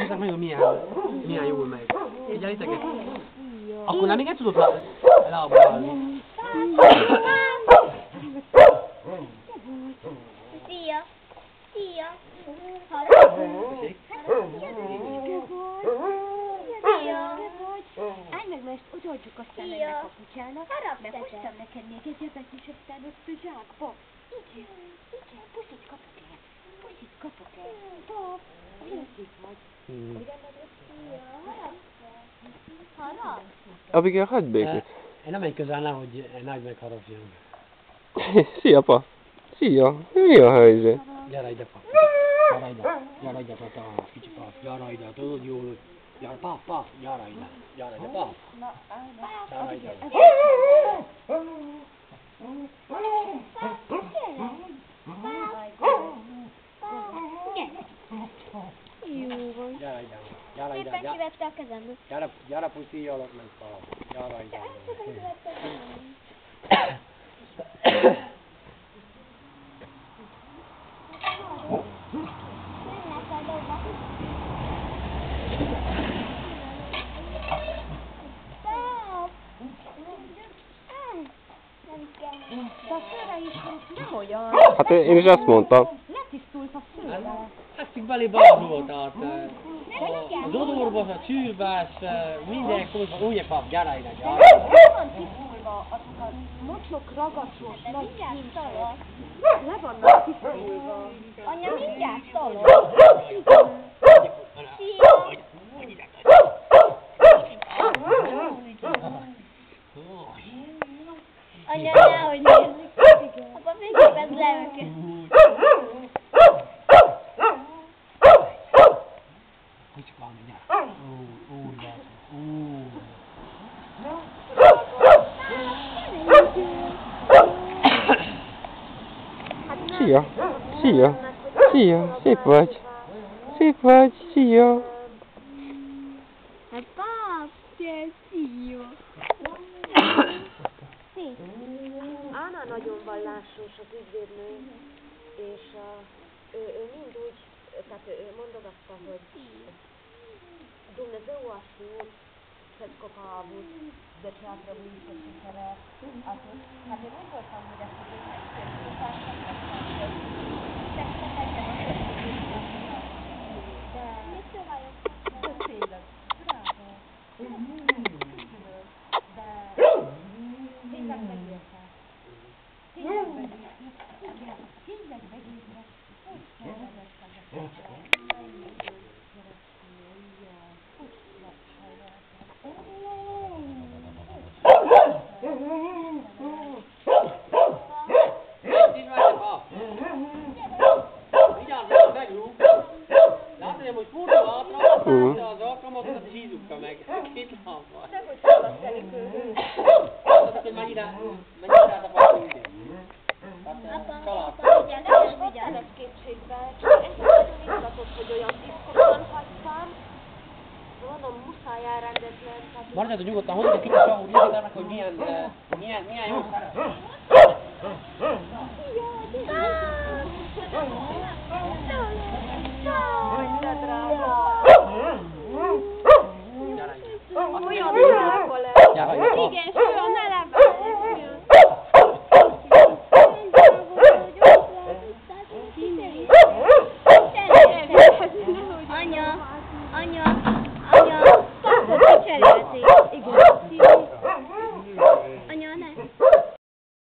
nézzek meg, hogy milyen jól megy. Figyelitek? Akkor nem még egy tudod leabbalni. Szia! Szia! Állj meg, mert ezt odaadjuk aztán ennek a kutyának, mert hoztam neked még egy ebet is, aztán ott a zsákba. Igen, puszit kapok el. Puszit kapok el. Pap, puszit vagy. Harap? Abigail, hagyd békét. Én nem menj közel, nehogy nagy megharapjon. Szia, pa. Szia. Mi a helyzet? Gyere ide, pa. Gyere ide, pa, kicsi pa. Gyere ide, tudod jól. Gyere, pa, gyere ide. Gyere ide, pa. Gyere ide. Gyere ide. Gyere ide. Éppen kivette a kezemből. Gyere, puszíjalak meg, pa. Gyere ide. Hát én is azt mondtam. Letisztult a szőle. Eszik belé balról, tehát az odorba, a csűrbe, minden kózban, úgy kap, gyere ide, gyere. Le van tisztulva azok a mocsok, ragacsos, nagy kincsek. Le vannak tisztulva. Anya, mindjárt szalad. Szia! Anya, nehogy nézzük. Apa, végképpen le őket. Kicsikám, gyere. Szia. Szia. Szia. Szép vagy. Szép vagy. Szia. Hát pap, szia. Anna nagyon vallásos az ügyvédnő, és ő mind úgy, tehát ő mondogatta, hogy Dumnezeu a știut că a avut de ce a trebuit să sufere atunci. Poate nu voltam, hogy ezt az az alkalmazokat és ízukka meg. Két lábbal. Nehogy szalassztelik ő. Azt, hogy mennyire át a papír idén. Vigyázz kétségbe. Ezt nagyon izgatott, hogy olyan tisztosan hagytam. Mondom, muszáj elrendezni. Maradjad nyugodtan, hozzad egy kicsit ahol nézzétek, hogy milyen jó szeret. Olyan világban lesz. Igen, soha ne lebálj. Anya, kapott kicserélték.